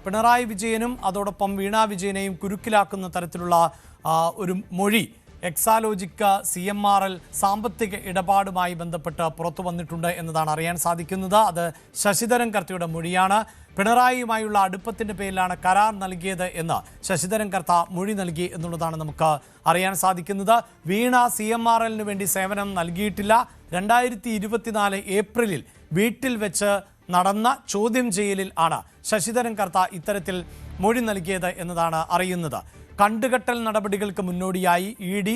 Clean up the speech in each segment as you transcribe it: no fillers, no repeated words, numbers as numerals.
പിണറായി വിജയനും അതോടൊപ്പം വീണ വിജയനെയും കുരുക്കിലാക്കുന്ന തരത്തിലുള്ള ഒരു മൊഴി എക്സാലോജിക് CMRL സാമ്പത്തിക ഇടപാടുമായി ബന്ധപ്പെട്ട് പുറത്തു വന്നിട്ടുണ്ട് എന്നതാണ് അറിയാൻ സാധിക്കുന്നത്. അത് ശശിധരൻ കർത്തയുടെ മൊഴിയാണ്. പിണറായിയുമായുള്ള അടുപ്പത്തിൻ്റെ പേരിലാണ് കരാർ നൽകിയത് എന്ന് ശശിധരൻ കർത്ത മൊഴി നൽകി എന്നുള്ളതാണ് നമുക്ക് അറിയാൻ സാധിക്കുന്നത്. വീണ CMRLന് വേണ്ടി സേവനം നൽകിയിട്ടില്ല. 2024 ഏപ്രിലിൽ വീട്ടിൽ വെച്ച് നടന്ന ചോദ്യം ചെയ്യലിൽ ആണ് ശശിധരൻ കർത്ത ഇത്തരത്തിൽ മൊഴി നൽകിയത് എന്നതാണ് അറിയുന്നത്. കണ്ടുകെട്ടൽ നടപടികൾക്ക് മുന്നോടിയായി ED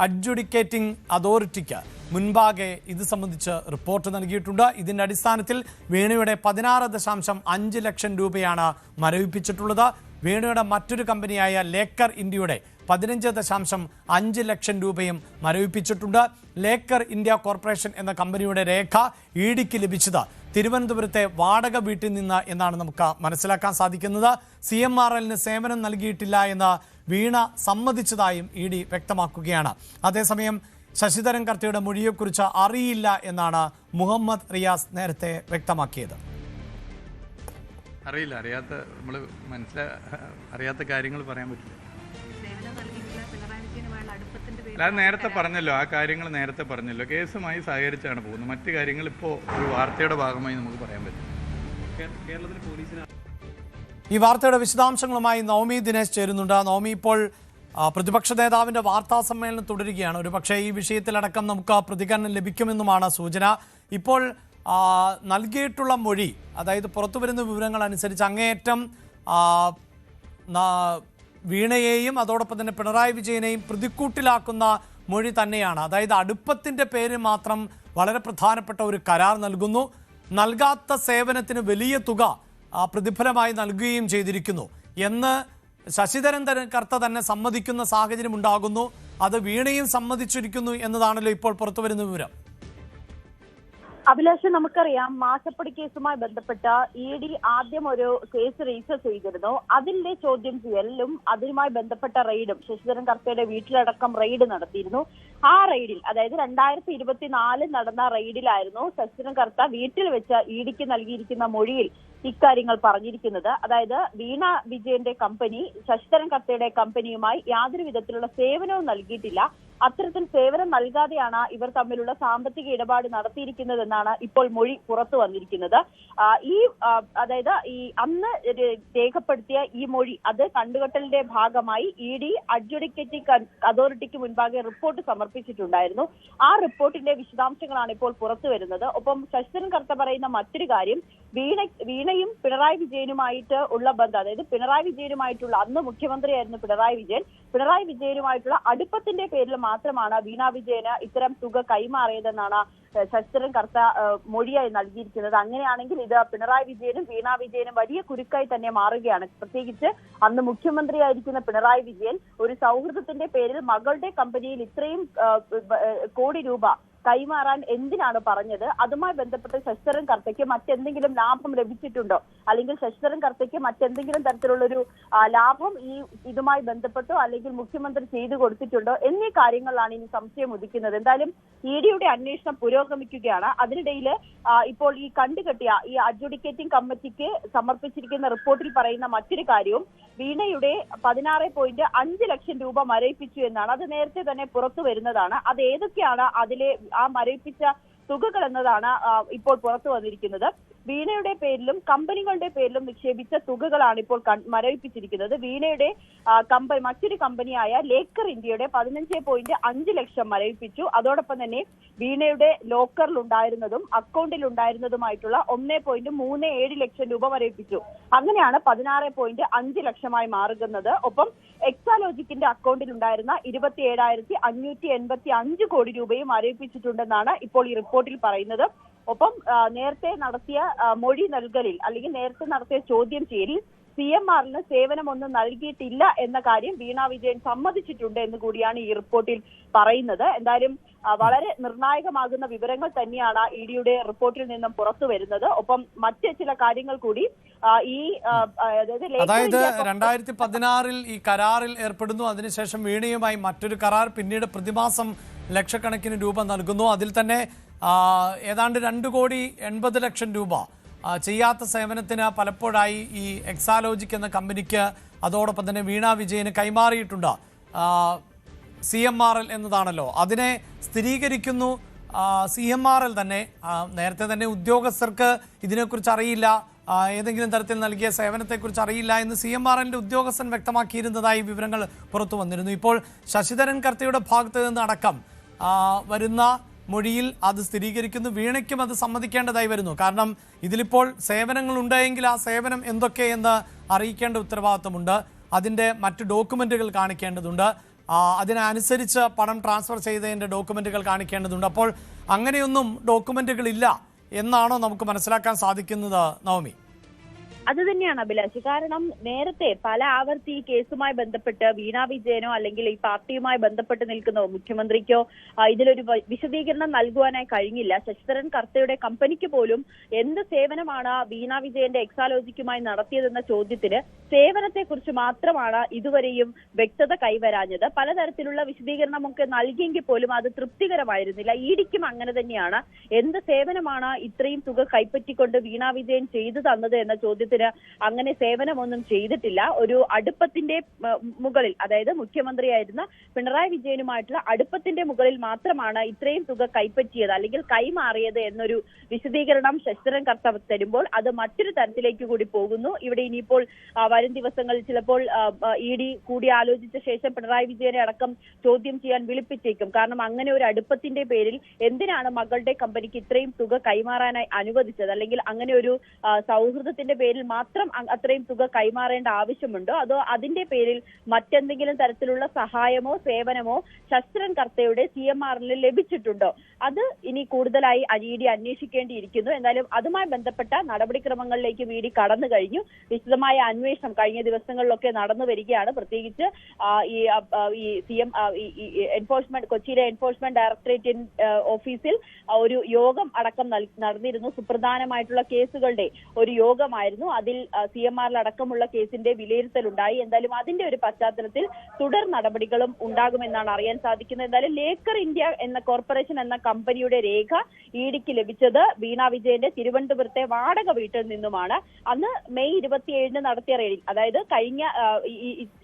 അഡ്ജുഡിക്കേറ്റിംഗ് അതോറിറ്റിക്ക് മുൻപാകെ ഇത് സംബന്ധിച്ച് റിപ്പോർട്ട് നൽകിയിട്ടുണ്ട്. ഇതിൻ്റെ അടിസ്ഥാനത്തിൽ വീണയുടെ 16.5 ലക്ഷം രൂപയാണ് മരവിപ്പിച്ചിട്ടുള്ളത്. വീണയുടെ മറ്റൊരു കമ്പനിയായ ലേക്കർ ഇന്ത്യയുടെ 15.5 ലക്ഷം രൂപയും മരവിപ്പിച്ചിട്ടുണ്ട്. ലേക്കർ ഇന്ത്യ കോർപ്പറേഷൻ എന്ന കമ്പനിയുടെ രേഖ EDക്ക് ലഭിച്ചത് തിരുവനന്തപുരത്തെ വാടക വീട്ടിൽ നിന്ന് എന്നാണ് നമുക്ക് മനസ്സിലാക്കാൻ സാധിക്കുന്നത്. CMRLന് സേവനം നൽകിയിട്ടില്ല എന്ന് വീണ സമ്മതിച്ചതായും ED വ്യക്തമാക്കുകയാണ്. അതേസമയം ശശിധരൻ കർത്തയുടെ മൊഴിയെക്കുറിച്ച് അറിയില്ല എന്നാണ് മുഹമ്മദ് റിയാസ് നേരത്തെ വ്യക്തമാക്കിയത്. അറിയാത്ത കാര്യങ്ങൾ പറയാൻ പറ്റില്ല. അല്ലാതെ നേരത്തെ പറഞ്ഞല്ലോ, ആ കാര്യങ്ങൾ നേരത്തെ പറഞ്ഞല്ലോ. കേസുമായി സഹകരിച്ചാണ് പോകുന്നത്. മറ്റു കാര്യങ്ങൾ ഇപ്പോൾ ഒരു വാർത്തയുടെ ഭാഗമായി നമുക്ക് പറയാൻ പറ്റും. കേരളത്തിൽ പോലീസിന് ഈ വാർത്തയുടെ വിശദാംശങ്ങളുമായി നവമി ദിനേശ് ചേരുന്നുണ്ട്. നവമി, ഇപ്പോൾ പ്രതിപക്ഷ നേതാവിൻ്റെ വാർത്താ സമ്മേളനം തുടരുകയാണ്. ഒരു പക്ഷേ ഈ വിഷയത്തിലടക്കം നമുക്ക് പ്രതികരണം ലഭിക്കുമെന്നുമാണ് സൂചന. ഇപ്പോൾ നൽകിയിട്ടുള്ള മൊഴി, അതായത് പുറത്തു വരുന്ന വിവരങ്ങൾ അനുസരിച്ച് അങ്ങേയറ്റം വീണയെയും അതോടൊപ്പം തന്നെ പിണറായി വിജയനെയും പ്രതിക്കൂട്ടിലാക്കുന്ന മൊഴി തന്നെയാണ്. അതായത് അടുപ്പത്തിൻ്റെ പേര് മാത്രം വളരെ പ്രധാനപ്പെട്ട ഒരു കരാർ നൽകുന്നു, നൽകാത്ത സേവനത്തിന് വലിയ തുക പ്രതിഫലമായി നൽകുകയും ചെയ്തിരിക്കുന്നു എന്ന് ശശിധരൻ കർത്ത തന്നെ സമ്മതിക്കുന്ന സാഹചര്യം ഉണ്ടാകുന്നു. അത് വീണയും സമ്മതിച്ചിരിക്കുന്നു എന്നതാണല്ലോ ഇപ്പോൾ പുറത്തു വരുന്ന വിവരം. അഭിലാഷ്, നമുക്കറിയാം മാസപ്പടി കേസുമായി ബന്ധപ്പെട്ട ED ആദ്യം ഒരു കേസ് രജിസ്റ്റർ ചെയ്തിരുന്നു. അതിന്റെ ചോദ്യം ചെയ്യലും അതുമായി ബന്ധപ്പെട്ട റെയ്ഡും ശശിധരൻ കർത്തയുടെ വീട്ടിലടക്കം റെയ്ഡ് നടത്തിയിരുന്നു. ആ റെയ്ഡിൽ, അതായത് 2024 നടന്ന റെയ്ഡിലായിരുന്നു ശശിധരൻ കർത്ത വീട്ടിൽ വെച്ച് EDക്ക് നൽകിയിരിക്കുന്ന മൊഴിയിൽ ഇക്കാര്യങ്ങൾ പറഞ്ഞിരിക്കുന്നത്. അതായത് വീണ വിജയന്റെ കമ്പനി ശശിധരൻ കർത്തയുടെ കമ്പനിയുമായി യാതൊരു വിധത്തിലുള്ള സേവനവും നൽകിയിട്ടില്ല. അത്തരത്തിൽ സേവനം നൽകാതെയാണ് ഇവർ തമ്മിലുള്ള സാമ്പത്തിക ഇടപാട് നടത്തിയിരിക്കുന്നതെന്നാണ് ഇപ്പോൾ മൊഴി പുറത്തു വന്നിരിക്കുന്നത്. അതായത് അന്ന് രേഖപ്പെടുത്തിയ ഈ മൊഴി അത് കണ്ടുകെട്ടലിന്റെ ഭാഗമായി ED അഡ്ജുഡിക്കേറ്റിംഗ് അതോറിറ്റിക്ക് മുൻപാകെ റിപ്പോർട്ട് സമർപ്പിച്ചിട്ടുണ്ടായിരുന്നു. ആ റിപ്പോർട്ടിന്റെ വിശദാംശങ്ങളാണ് ഇപ്പോൾ പുറത്തു വരുന്നത്. ഒപ്പം ശശിധരൻ കർത്ത പറയുന്ന മറ്റൊരു കാര്യം, വീണയും പിണറായി വിജയനുമായിട്ട് ഉള്ള ബന്ധം, അതായത് പിണറായി വിജയനുമായിട്ടുള്ള, അന്ന് മുഖ്യമന്ത്രിയായിരുന്നു പിണറായി വിജയനുമായിട്ടുള്ള അടുപ്പത്തിന്റെ പേരിൽ മാത്രമാണ് വീണ വിജയന് ഇത്തരം തുക കൈമാറിയതെന്നാണ് ശശിധരൻ കർത്ത മൊഴിയായി നൽകിയിരിക്കുന്നത്. അങ്ങനെയാണെങ്കിൽ ഇത് പിണറായി വിജയനും വീണ വിജയനും വലിയ കുരുക്കായി തന്നെ മാറുകയാണ്. പ്രത്യേകിച്ച് അന്ന് മുഖ്യമന്ത്രിയായിരിക്കുന്ന പിണറായി വിജയൻ ഒരു സൗഹൃദത്തിന്റെ പേരിൽ മകളുടെ കമ്പനിയിൽ ഇത്രയും കോടി രൂപ കൈമാറാൻ എന്തിനാണ് പറഞ്ഞത്? അതുമായി ബന്ധപ്പെട്ട് ശശിധരൻ കർത്തയ്ക്ക് മറ്റെന്തെങ്കിലും ലാഭം ലഭിച്ചിട്ടുണ്ടോ, അല്ലെങ്കിൽ ശശിധരൻ കർത്തയ്ക്ക് മറ്റെന്തെങ്കിലും തരത്തിലുള്ളൊരു ലാഭം ഇതുമായി ബന്ധപ്പെട്ടോ അല്ലെങ്കിൽ മുഖ്യമന്ത്രി ചെയ്തു കൊടുത്തിട്ടുണ്ടോ എന്നീ കാര്യങ്ങളിലാണ് ഇനി സംശയം ഉദിക്കുന്നത്. എന്തായാലും EDയുടെ അന്വേഷണം പുരോഗമിക്കുകയാണ്. അതിനിടയിൽ ഇപ്പോൾ ഈ കണ്ടുകെട്ടിയ ഈ അഡ്ജുഡിക്കേറ്റിംഗ് കമ്മിറ്റിക്ക് സമർപ്പിച്ചിരിക്കുന്ന റിപ്പോർട്ടിൽ പറയുന്ന മറ്റൊരു കാര്യവും വീണയുടെ 16.5 ലക്ഷം രൂപ മരവിപ്പിച്ചു എന്നാണ്. അത് നേരത്തെ തന്നെ പുറത്തു വരുന്നതാണ്. അത് ഏതൊക്കെയാണ് അതിലെ ആ മരവിപ്പിച്ച തുകകൾ എന്നതാണ് ഇപ്പോൾ പുറത്തു വന്നിരിക്കുന്നത്. വീണയുടെ പേരിലും കമ്പനികളുടെ പേരിലും നിക്ഷേപിച്ച തുകകളാണ് ഇപ്പോൾ മരവിപ്പിച്ചിരിക്കുന്നത്. വീണയുടെ മറ്റൊരു കമ്പനിയായ ലേക്കർ ഇന്ത്യയുടെ 15.5 ലക്ഷം മരവിപ്പിച്ചു. അതോടൊപ്പം തന്നെ വീണയുടെ ലോക്കറിൽ ഉണ്ടായിരുന്നതും അക്കൗണ്ടിൽ ഉണ്ടായിരുന്നതുമായിട്ടുള്ള 1.37 ലക്ഷം രൂപ മരവിപ്പിച്ചു. അങ്ങനെയാണ് 16.5 ലക്ഷമായി മാറുന്നത്. ഒപ്പം എക്സാലോജിക്കിന്റെ അക്കൗണ്ടിൽ ഉണ്ടായിരുന്ന 27,585 കോടി രൂപയും മരവിപ്പിച്ചിട്ടുണ്ടെന്നാണ് ഇപ്പോൾ ഈ റിപ്പോർട്ടിൽ പറയുന്നത്. ഒപ്പം നേരത്തെ നടത്തിയ മൊഴി നൽകലിൽ അല്ലെങ്കിൽ നേരത്തെ നടത്തിയ ചോദ്യം ചെയ്യലിൽ CMRLന് സേവനമൊന്നും നൽകിയിട്ടില്ല എന്ന കാര്യം വീണ വിജയൻ സമ്മതിച്ചിട്ടുണ്ട് എന്ന് കൂടിയാണ് ഈ റിപ്പോർട്ടിൽ പറയുന്നത്. എന്തായാലും വളരെ നിർണായകമാകുന്ന വിവരങ്ങൾ തന്നെയാണ് EDയുടെ റിപ്പോർട്ടിൽ നിന്നും പുറത്തു വരുന്നത്. ഒപ്പം മറ്റ് ചില കാര്യങ്ങൾ കൂടി അതായത് 2016 ഈ കരാറിൽ ഏർപ്പെടുന്നു. അതിനുശേഷം വീണയുമായി മറ്റൊരു കരാർ, പിന്നീട് പ്രതിമാസം ലക്ഷക്കണക്കിന് രൂപ നൽകുന്നു. അതിൽ തന്നെ ഏതാണ്ട് 2.80 കോടി രൂപ ചെയ്യാത്ത സേവനത്തിന് പലപ്പോഴായി ഈ എക്സാലോജിക് എന്ന കമ്പനിക്ക് അതോടൊപ്പം തന്നെ വീണ വിജയന് കൈമാറിയിട്ടുണ്ട് CMRL എന്നതാണല്ലോ. അതിനെ സ്ഥിരീകരിക്കുന്നു CMRL തന്നെ. നേരത്തെ തന്നെ ഉദ്യോഗസ്ഥർക്ക് ഇതിനെക്കുറിച്ച് അറിയില്ല, ഏതെങ്കിലും തരത്തിൽ നൽകിയ സേവനത്തെക്കുറിച്ച് അറിയില്ല എന്ന് CMRLന്റെ ഉദ്യോഗസ്ഥൻ വ്യക്തമാക്കിയിരുന്നതായി വിവരങ്ങൾ പുറത്തു വന്നിരുന്നു. ഇപ്പോൾ ശശിധരൻ കർത്തയുടെ ഭാഗത്ത് നിന്ന് അടക്കം വരുന്ന മൊഴിയിൽ അത് സ്ഥിരീകരിക്കുന്നു. വീണയ്ക്കും അത് സമ്മതിക്കേണ്ടതായി വരുന്നു. കാരണം ഇതിലിപ്പോൾ സേവനങ്ങൾ ഉണ്ടെങ്കിൽ ആ സേവനം എന്തൊക്കെയെന്ന് അറിയിക്കേണ്ട ഉത്തരവാദിത്വമുണ്ട്. അതിൻ്റെ മറ്റ് ഡോക്യുമെൻറ്റുകൾ കാണിക്കേണ്ടതുണ്ട്. അതിനനുസരിച്ച് പണം ട്രാൻസ്ഫർ ചെയ്തതിൻ്റെ ഡോക്യുമെൻറ്റുകൾ കാണിക്കേണ്ടതുണ്ട്. അപ്പോൾ അങ്ങനെയൊന്നും ഡോക്യുമെൻറ്റുകൾ ഇല്ല എന്നാണോ നമുക്ക് മനസ്സിലാക്കാൻ സാധിക്കുന്നത് നവമി? അത് തന്നെയാണ് അഭിലാഷ്. കാരണം നേരത്തെ പല ആവർത്തി ഈ കേസുമായി ബന്ധപ്പെട്ട് വീണ വിജയനോ അല്ലെങ്കിൽ ഈ പാർട്ടിയുമായി ബന്ധപ്പെട്ട് നിൽക്കുന്ന മുഖ്യമന്ത്രിക്കോ ഇതിലൊരു വിശദീകരണം നൽകുവാനായി കഴിഞ്ഞില്ല. ശശിധരൻ കർത്തയുടെ കമ്പനിക്ക് പോലും എന്ത് സേവനമാണ് വീണ വിജയന്റെ എക്സാലോജിക്കുമായി നടത്തിയതെന്ന ചോദ്യത്തിന് സേവനത്തെക്കുറിച്ച് മാത്രമാണ് ഇതുവരെയും വ്യക്തത കൈവരാഞ്ഞത്. പലതരത്തിലുള്ള വിശദീകരണമൊക്കെ നൽകിയെങ്കിൽ പോലും അത് തൃപ്തികരമായിരുന്നില്ല. ഇഡിക്കും അങ്ങനെ തന്നെയാണ്. എന്ത് സേവനമാണ് ഇത്രയും തുക കൈപ്പറ്റിക്കൊണ്ട് വീണ വിജയൻ ചെയ്തു തന്നത് എന്ന ചോദ്യത്തിന് അങ്ങനെ സേവനമൊന്നും ചെയ്തിട്ടില്ല. ഒരു അടുപ്പത്തിന്റെ മുകളിൽ, അതായത് മുഖ്യമന്ത്രിയായിരുന്ന പിണറായി വിജയനുമായിട്ടുള്ള അടുപ്പത്തിന്റെ മുകളിൽ മാത്രമാണ് ഇത്രയും തുക കൈപ്പറ്റിയത് അല്ലെങ്കിൽ കൈമാറിയത് എന്നൊരു വിശദീകരണം ശശിധരൻ കർത്ത തരുമ്പോൾ അത് മറ്റൊരു തരത്തിലേക്ക് കൂടി പോകുന്നു. ഇവിടെ ഇനിയിപ്പോൾ വരും ദിവസങ്ങളിൽ ചിലപ്പോൾ ED കൂടി ആലോചിച്ച ശേഷം പിണറായി വിജയനെ അടക്കം ചോദ്യം ചെയ്യാൻ വിളിപ്പിച്ചേക്കും. കാരണം അങ്ങനെ ഒരു അടുപ്പത്തിന്റെ പേരിൽ എന്തിനാണ് മകളുടെ കമ്പനിക്ക് ഇത്രയും തുക കൈമാറാനായി അനുവദിച്ചത്, അല്ലെങ്കിൽ അങ്ങനെ ഒരു സൗഹൃദത്തിന്റെ പേരിൽ മാത്രം അത്രയും തുക കൈമാറേണ്ട ആവശ്യമുണ്ടോ, അതോ അതിന്റെ പേരിൽ മറ്റെന്തെങ്കിലും തരത്തിലുള്ള സഹായമോ സേവനമോ ശശിധരൻ കർത്തയുടെ CMRL ലഭിച്ചിട്ടുണ്ടോ? അത് ഇനി കൂടുതലായി ED അന്വേഷിക്കേണ്ടിയിരിക്കുന്നു. എന്തായാലും അതുമായി ബന്ധപ്പെട്ട നടപടിക്രമങ്ങളിലേക്ക് ED കടന്നു കഴിഞ്ഞു. വിശദമായ അന്വേഷണം കഴിഞ്ഞ ദിവസങ്ങളിലൊക്കെ നടന്നു വരികയാണ്. പ്രത്യേകിച്ച് കൊച്ചിയിലെ എൻഫോഴ്സ്മെന്റ് ഡയറക്ടറേറ്റ് ഓഫീസിൽ ഒരു യോഗം അടക്കം നടന്നിരുന്നു. സുപ്രധാനമായിട്ടുള്ള കേസുകളുടെ ഒരു യോഗമായിരുന്നു. അതിൽ CMRL അടക്കമുള്ള കേസിന്റെ വിലയിരുത്തലുണ്ടായി. എന്തായാലും അതിന്റെ ഒരു പശ്ചാത്തലത്തിൽ തുടർ നടപടികളും ഉണ്ടാകുമെന്നാണ് അറിയാൻ സാധിക്കുന്നത്. എന്തായാലും ലേക്കർ ഇന്ത്യ എന്ന കോർപ്പറേഷൻ എന്ന കമ്പനിയുടെ രേഖ EDക്ക് ലഭിച്ചത് വീണ വിജയന്റെ തിരുവനന്തപുരത്തെ വാടക വീട്ടിൽ നിന്നുമാണ്. അന്ന് മെയ് 27 നടത്തിയ റെയ്ഡിൽ, അതായത് കഴിഞ്ഞ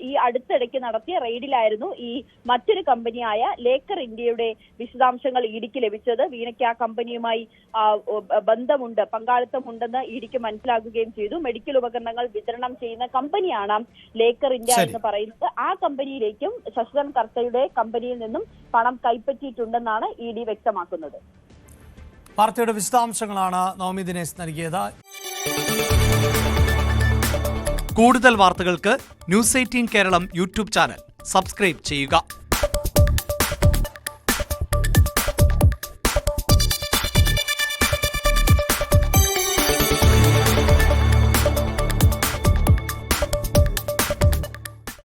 ഈ അടുത്തിടയ്ക്ക് നടത്തിയ റെയ്ഡിലായിരുന്നു ഈ മറ്റൊരു കമ്പനിയായ ലേക്കർ ഇന്ത്യയുടെ വിശദാംശങ്ങൾ EDക്ക് ലഭിച്ചത്. വീണയ്ക്ക് ആ കമ്പനിയുമായി ബന്ധമുണ്ട്, പങ്കാളിത്തമുണ്ടെന്ന് EDക്ക് മനസ്സിലാക്കുകയും ചെയ്തു. മെഡിക്കൽ ഉപകരണങ്ങൾ വിതരണം ചെയ്യുന്ന കമ്പനിയാണ് ലേക്കർ ഇന്ത്യ എന്ന് പറയുന്നത്. ആ കമ്പനിയിലേക്കും ശശിധരൻ കർത്തയുടെ കമ്പനിയിൽ നിന്നും പണം കൈപ്പറ്റിയിട്ടുണ്ടെന്നാണ് ED വ്യക്തമാക്കുന്നത്. വാർത്തയുടെ വിശദാംശങ്ങളാണ് നവമി ദിനേശ് നൽകിയത്. കൂടുതൽ വാർത്തകൾക്ക് News 18 Keralam YouTube channel subscribe ചെയ്യുക.